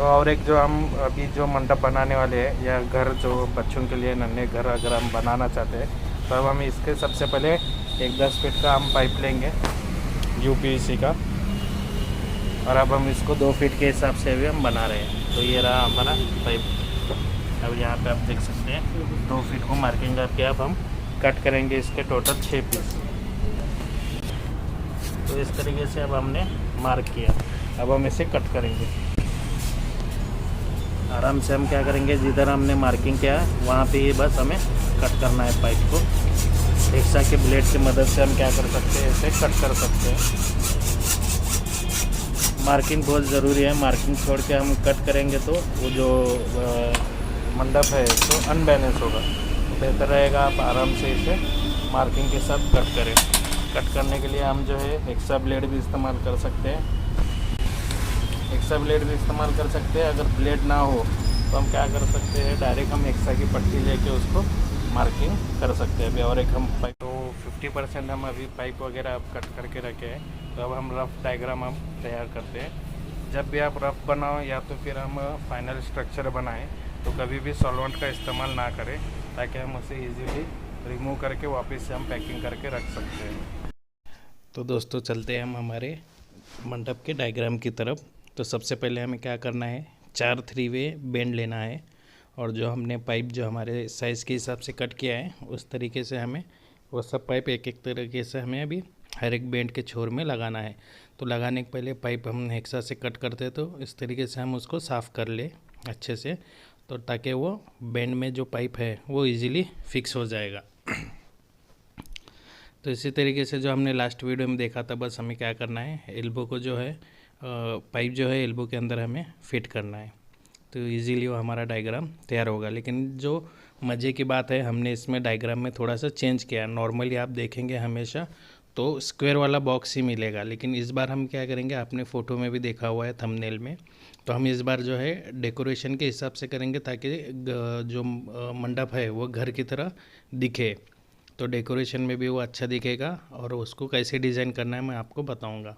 तो और एक जो हम अभी जो मंडप बनाने वाले हैं या घर जो बच्चों के लिए नन्हे घर अगर हम बनाना चाहते हैं तो अब हम इसके सबसे पहले एक 10 फीट का हम पाइप लेंगे यूपीवीसी का, और अब हम इसको 2 फीट के हिसाब से अभी हम बना रहे हैं। तो ये रहा हमारा पाइप। अब यहाँ पे आप देख सकते हैं 2 फीट को मार्किंग करके अब हम कट करेंगे इसके टोटल 6 पीस। तो इस तरीके से अब हमने मार्क किया, अब हम इसे कट करेंगे। आराम से हम क्या करेंगे, जिधर हमने मार्किंग किया है वहाँ पे ही बस हमें कट करना है पाइप को। एक्स्ट्रा के ब्लेड की मदद से हम क्या कर सकते हैं, इसे कट कर सकते हैं। मार्किंग बहुत ज़रूरी है, मार्किंग छोड़ के हम कट करेंगे तो वो जो मंडप है तो अनबैलेंस होगा। तो बेहतर रहेगा आप आराम से इसे मार्किंग के साथ कट करें। कट करने के लिए हम जो है एक्स्ट्रा ब्लेड भी इस्तेमाल कर सकते हैं, एक्स्ट्रा ब्लेड भी इस्तेमाल कर सकते हैं। अगर ब्लेड ना हो तो हम क्या कर सकते हैं, डायरेक्ट हम एक्स्ट्रा की पट्टी लेके उसको मार्किंग कर सकते हैं। अभी और एक हम पाइप तो 50% हम अभी पाइप वगैरह अब कट करके रखे हैं। तो अब हम रफ़ डायग्राम हम तैयार करते हैं। जब भी आप रफ़ बनाओ या तो फिर हम फाइनल स्ट्रक्चर बनाएं तो कभी भी सॉल्वेंट का इस्तेमाल ना करें, ताकि हम उसे ईज़िली रिमूव करके वापस से हम पैकिंग करके रख सकते हैं। तो दोस्तों चलते हैं हम हमारे मंडप के डायग्राम की तरफ। तो सबसे पहले हमें क्या करना है, 4 3 वे बेंड लेना है, और जो हमने पाइप जो हमारे साइज़ के हिसाब से कट किया है उस तरीके से हमें वो सब पाइप एक एक तरीके से हमें अभी हर एक बेंड के छोर में लगाना है। तो लगाने के पहले पाइप हम हेक्सा से कट करते तो इस तरीके से हम उसको साफ़ कर ले अच्छे से, तो ताकि वो बेंड में जो पाइप है वो इजीली फिक्स हो जाएगा। तो इसी तरीके से जो हमने लास्ट वीडियो में देखा था, बस हमें क्या करना है, एल्बो को जो है पाइप जो है एल्बो के अंदर हमें फिट करना है। तो इजीली वो हमारा डायग्राम तैयार होगा। लेकिन जो मज़े की बात है, हमने इसमें डायग्राम में थोड़ा सा चेंज किया। नॉर्मली आप देखेंगे हमेशा तो स्क्वायर वाला बॉक्स ही मिलेगा, लेकिन इस बार हम क्या करेंगे, आपने फ़ोटो में भी देखा हुआ है थंबनेल में, तो हम इस बार जो है डेकोरेशन के हिसाब से करेंगे ताकि जो मंडप है वो घर की तरह दिखे। तो डेकोरेशन में भी वो अच्छा दिखेगा, और उसको कैसे डिज़ाइन करना है मैं आपको बताऊंगा।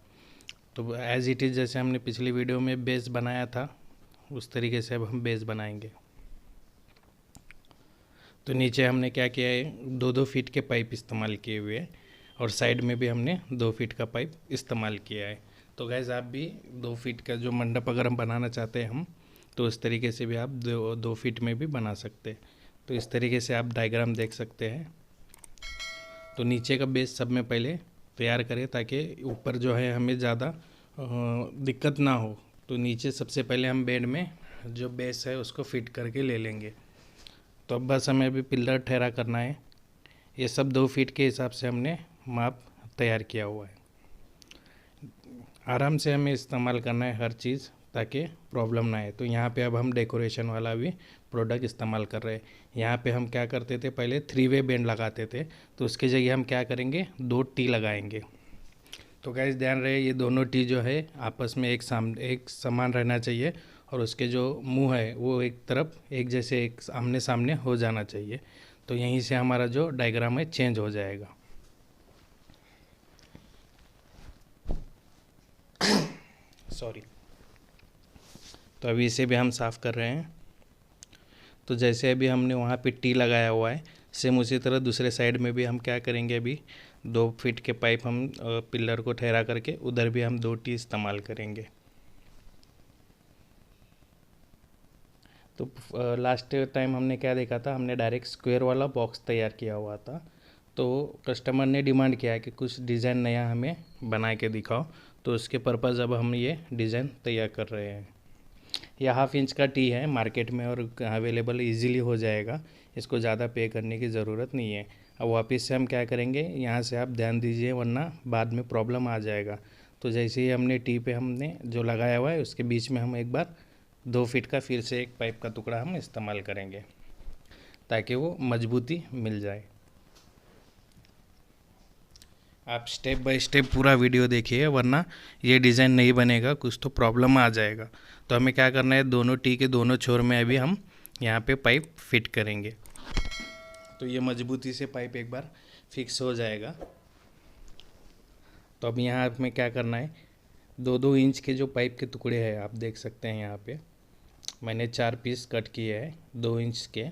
तो एज़ इट इज़ जैसे हमने पिछली वीडियो में बेस बनाया था उस तरीके से अब हम बेस बनाएंगे। तो नीचे हमने क्या किया है, 2-2 फीट के पाइप इस्तेमाल किए हुए हैं, और साइड में भी हमने 2 फीट का पाइप इस्तेमाल किया है। तो गैस आप भी 2 फीट का जो मंडप अगर हम बनाना चाहते हैं हम, तो इस तरीके से भी आप 2 फीट में भी बना सकते हैं। तो इस तरीके से आप डायग्राम देख सकते हैं। तो नीचे का बेस सब में पहले तैयार करें ताकि ऊपर जो है हमें ज़्यादा दिक्कत ना हो। तो नीचे सबसे पहले हम बेड में जो बेस है उसको फिट करके ले लेंगे। तो अब बस हमें अभी पिलर ठहरा करना है। ये सब 2 फीट के हिसाब से हमने माप तैयार किया हुआ है। आराम से हमें इस्तेमाल करना है हर चीज़ ताकि प्रॉब्लम ना आए। तो यहाँ पे अब हम डेकोरेशन वाला भी प्रोडक्ट इस्तेमाल कर रहे हैं। यहाँ पे हम क्या करते थे, पहले 3 वे बेंड लगाते थे, तो उसकी जगह हम क्या करेंगे, 2 टी लगाएंगे। तो गाइस ध्यान रहे, ये दोनों टी जो है आपस में एक समान रहना चाहिए, और उसके जो मुंह है वो एक तरफ एक जैसे एक आमने सामने हो जाना चाहिए। तो यहीं से हमारा जो डायग्राम है चेंज हो जाएगा। सॉरी। तो अभी इसे भी हम साफ़ कर रहे हैं। तो जैसे अभी हमने वहाँ पे टी लगाया हुआ है, सेम उसी तरह दूसरे साइड में भी हम क्या करेंगे, अभी 2 फीट के पाइप हम पिलर को ठहरा करके उधर भी हम 2 टी इस्तेमाल करेंगे। तो लास्ट टाइम हमने क्या देखा था, हमने डायरेक्ट स्क्वायर वाला बॉक्स तैयार किया हुआ था। तो कस्टमर ने डिमांड किया कि कुछ डिज़ाइन नया हमें बना के दिखाओ, तो उसके पर्पज़ अब हम ये डिज़ाइन तैयार कर रहे हैं। यह 1/2 इंच का टी है, मार्केट में और अवेलेबल इजीली हो जाएगा, इसको ज़्यादा पे करने की ज़रूरत नहीं है। अब वापस से हम क्या करेंगे, यहाँ से आप ध्यान दीजिए वरना बाद में प्रॉब्लम आ जाएगा। तो जैसे ही हमने टी पे हमने जो लगाया हुआ है उसके बीच में हम एक बार 2 फीट का फिर से एक पाइप का टुकड़ा हम इस्तेमाल करेंगे ताकि वो मजबूती मिल जाए। आप स्टेप बाय स्टेप पूरा वीडियो देखिए, वरना ये डिज़ाइन नहीं बनेगा, कुछ तो प्रॉब्लम आ जाएगा। तो हमें क्या करना है, दोनों टी के दोनों छोर में अभी हम यहाँ पे पाइप फिट करेंगे, तो ये मजबूती से पाइप एक बार फिक्स हो जाएगा। तो अब यहाँ हमें क्या करना है, 2-2 इंच के जो पाइप के टुकड़े हैं आप देख सकते हैं यहाँ पे, मैंने 4 पीस कट किए हैं 2 इंच के।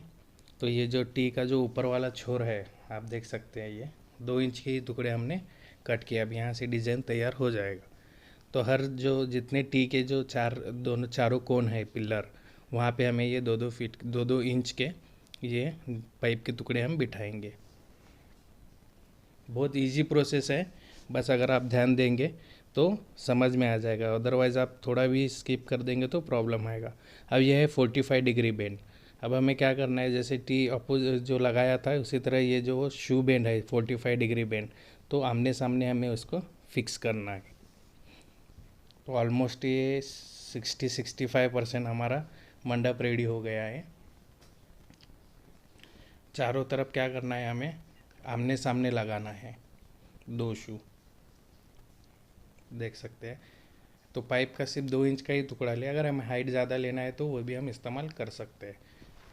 तो ये जो टी का जो ऊपर वाला छोर है आप देख सकते हैं, ये 2 इंच के ही टुकड़े हमने कट किया। अब यहाँ से डिज़ाइन तैयार हो जाएगा। तो हर जो जितने टी के जो चारों कोन है पिलर, वहाँ पे हमें ये 2-2 फीट 2-2 इंच के ये पाइप के टुकड़े हम बिठाएंगे। बहुत इजी प्रोसेस है, बस अगर आप ध्यान देंगे तो समझ में आ जाएगा, अदरवाइज़ आप थोड़ा भी स्किप कर देंगे तो प्रॉब्लम आएगा। अब यह है 45 डिग्री बेंड। अब हमें क्या करना है, जैसे टी अपोजिट जो लगाया था उसी तरह ये जो शू बेंड है 45 डिग्री बेंड, तो आमने सामने हमें उसको फिक्स करना है। तो ऑलमोस्ट ये 60-65% हमारा मंडप रेडी हो गया है। चारों तरफ क्या करना है, हमें आमने सामने लगाना है 2 शू, देख सकते हैं। तो पाइप का सिर्फ 2 इंच का ही टुकड़ा ले, अगर हमें हाइट ज़्यादा लेना है तो वो भी हम इस्तेमाल कर सकते हैं।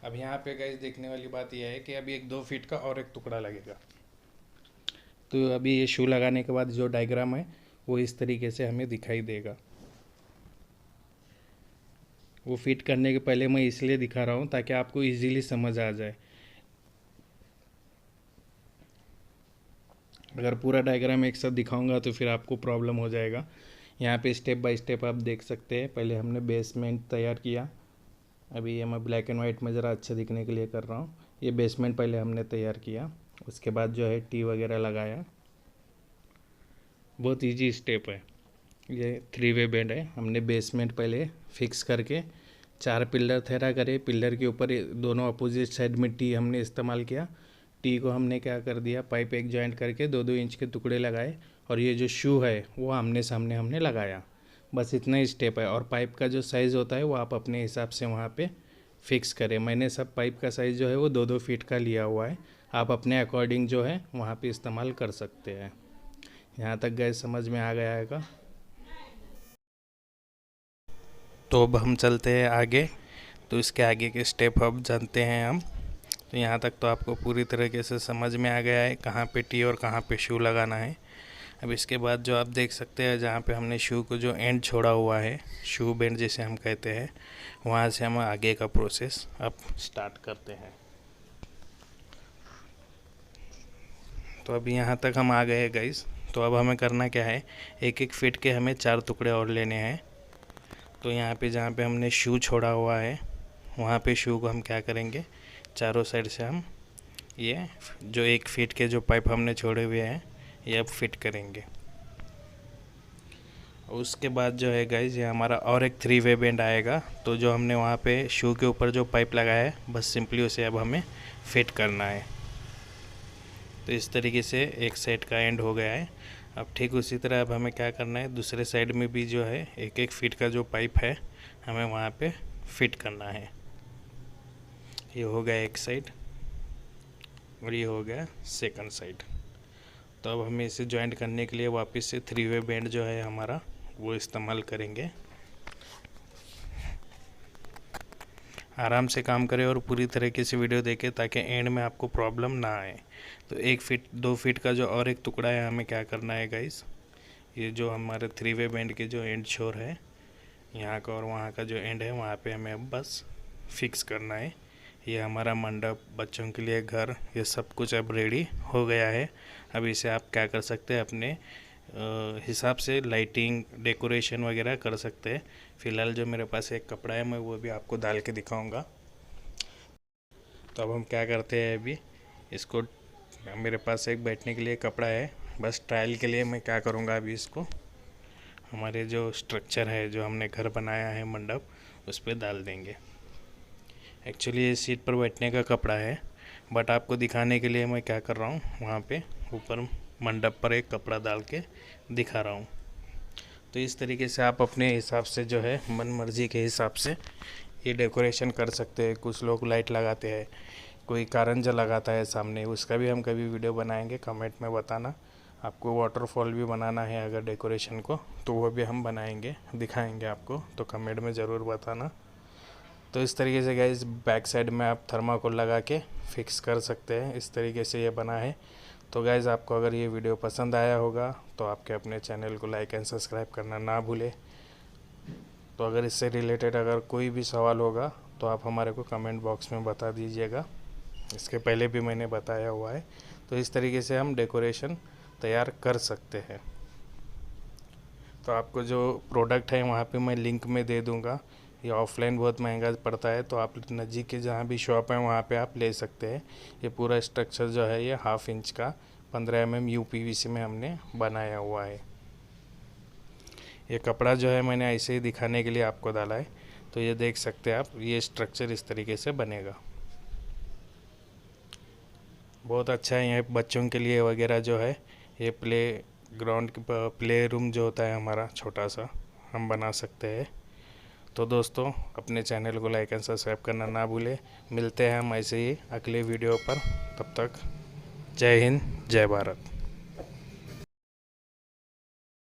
अब यहाँ पे गाइस देखने वाली बात यह है कि अभी एक 2 फीट का और एक टुकड़ा लगेगा। तो अभी ये शू लगाने के बाद जो डायग्राम है वो इस तरीके से हमें दिखाई देगा। वो फिट करने के पहले मैं इसलिए दिखा रहा हूँ ताकि आपको इजीली समझ आ जाए। अगर पूरा डायग्राम एक साथ दिखाऊंगा तो फिर आपको प्रॉब्लम हो जाएगा। यहाँ पे स्टेप बाय स्टेप आप देख सकते हैं। पहले हमने बेसमेंट तैयार किया, अभी ये मैं ब्लैक एंड वाइट में ज़रा अच्छा दिखने के लिए कर रहा हूँ। ये बेसमेंट पहले हमने तैयार किया, उसके बाद जो है टी वगैरह लगाया। बहुत इजी स्टेप है। ये 3 वे बेड है। हमने बेसमेंट पहले फिक्स करके 4 पिलर ठहरा करे, पिलर के ऊपर दोनों अपोजिट साइड में टी हमने इस्तेमाल किया। टी को हमने क्या कर दिया, पाइप एक जॉइंट करके 2-2 इंच के टुकड़े लगाए, और ये जो शू है वो आमने सामने हमने लगाया। बस इतना ही स्टेप है। और पाइप का जो साइज़ होता है वो आप अपने हिसाब से वहाँ पे फिक्स करें। मैंने सब पाइप का साइज़ जो है वो 2-2 फीट का लिया हुआ है, आप अपने अकॉर्डिंग जो है वहाँ पे इस्तेमाल कर सकते हैं। यहाँ तक गए समझ में आ गया है। तो अब हम चलते हैं आगे, तो इसके आगे के स्टेप अब जानते हैं हम। तो यहाँ तक तो आपको पूरी तरीके से समझ में आ गया है कहाँ पे टी और कहाँ पे शू लगाना है। अब इसके बाद जो आप देख सकते हैं जहाँ पे हमने शू को जो एंड छोड़ा हुआ है, शू बेंड जिसे हम कहते हैं, वहाँ से हम आगे का प्रोसेस अब स्टार्ट करते हैं। तो अभी यहाँ तक हम आ गए गाइस। तो अब हमें करना क्या है, एक एक फीट के हमें 4 टुकड़े और लेने हैं। तो यहाँ पे जहाँ पे हमने शू छोड़ा हुआ है वहाँ पे शू को हम क्या करेंगे, चारों साइड से हम ये जो 1 फीट के जो पाइप हमने छोड़े हुए हैं ये अब फिट करेंगे। उसके बाद जो है गाइज ये हमारा और एक 3 वे बेंड आएगा। तो जो हमने वहाँ पे शू के ऊपर जो पाइप लगाया है बस सिंपली उसे अब हमें फिट करना है। तो इस तरीके से एक साइड का एंड हो गया है। अब ठीक उसी तरह अब हमें क्या करना है, दूसरे साइड में भी जो है 1-1 फीट का जो पाइप है हमें वहाँ पे फिट करना है। ये हो गया एक साइड और ये हो गया सेकंड साइड। तो अब हमें इसे जॉइंट करने के लिए वापस से 3 वे बेंड जो है हमारा वो इस्तेमाल करेंगे। आराम से काम करें और पूरी तरीके से वीडियो देखें ताकि एंड में आपको प्रॉब्लम ना आए। तो 1 फीट 2 फीट का जो और एक टुकड़ा है हमें क्या करना है गाइस, ये जो हमारे 3 वे बेंड के जो एंड छोर है यहाँ का और वहाँ का जो एंड है वहाँ पे हमें अब बस फिक्स करना है। ये हमारा मंडप, बच्चों के लिए घर, ये सब कुछ अब रेडी हो गया है। अब इसे आप क्या कर सकते हैं, अपने हिसाब से लाइटिंग डेकोरेशन वगैरह कर सकते हैं। फ़िलहाल जो मेरे पास एक कपड़ा है मैं वो भी आपको डाल के दिखाऊंगा। तो अब हम क्या करते हैं, अभी इसको, मेरे पास एक बैठने के लिए कपड़ा है, बस ट्रायल के लिए मैं क्या करूँगा, अभी इसको हमारे जो स्ट्रक्चर है जो हमने घर बनाया है मंडप उस पर डाल देंगे। एक्चुअली ये सीट पर बैठने का कपड़ा है, बट आपको दिखाने के लिए मैं क्या कर रहा हूँ, वहाँ पे ऊपर मंडप पर एक कपड़ा डाल के दिखा रहा हूँ। तो इस तरीके से आप अपने हिसाब से जो है मन मर्जी के हिसाब से ये डेकोरेशन कर सकते हैं। कुछ लोग लाइट लगाते हैं, कोई कारंजा लगाता है सामने, उसका भी हम कभी वीडियो बनाएंगे। कमेंट में बताना आपको वाटरफॉल भी बनाना है अगर डेकोरेशन को, तो वो भी हम बनाएंगे, दिखाएंगे आपको, तो कमेंट में ज़रूर बताना। तो इस तरीके से गाइस बैक साइड में आप थर्माकोल लगा के फिक्स कर सकते हैं। इस तरीके से ये बना है। तो गाइस आपको अगर ये वीडियो पसंद आया होगा तो आपके अपने चैनल को लाइक एंड सब्सक्राइब करना ना भूलें। तो अगर इससे रिलेटेड अगर कोई भी सवाल होगा तो आप हमारे को कमेंट बॉक्स में बता दीजिएगा। इसके पहले भी मैंने बताया हुआ है। तो इस तरीके से हम डेकोरेशन तैयार कर सकते हैं। तो आपको जो प्रोडक्ट है वहाँ पे मैं लिंक में दे दूँगा। ये ऑफलाइन बहुत महंगा पड़ता है, तो आप नज़दीक के जहाँ भी शॉप है वहाँ पे आप ले सकते हैं। ये पूरा स्ट्रक्चर जो है ये 1/2 इंच का 15 mm UPVC में हमने बनाया हुआ है। ये कपड़ा जो है मैंने ऐसे ही दिखाने के लिए आपको डाला है। तो ये देख सकते हैं आप, ये स्ट्रक्चर इस तरीके से बनेगा। बहुत अच्छा है। यहाँ बच्चों के लिए वगैरह जो है ये प्ले रूम जो होता है हमारा छोटा सा, हम बना सकते हैं। तो दोस्तों, अपने चैनल को लाइक एंड सब्सक्राइब करना ना भूलें। मिलते हैं हम ऐसे ही अगले वीडियो पर। तब तक जय हिंद, जय भारत।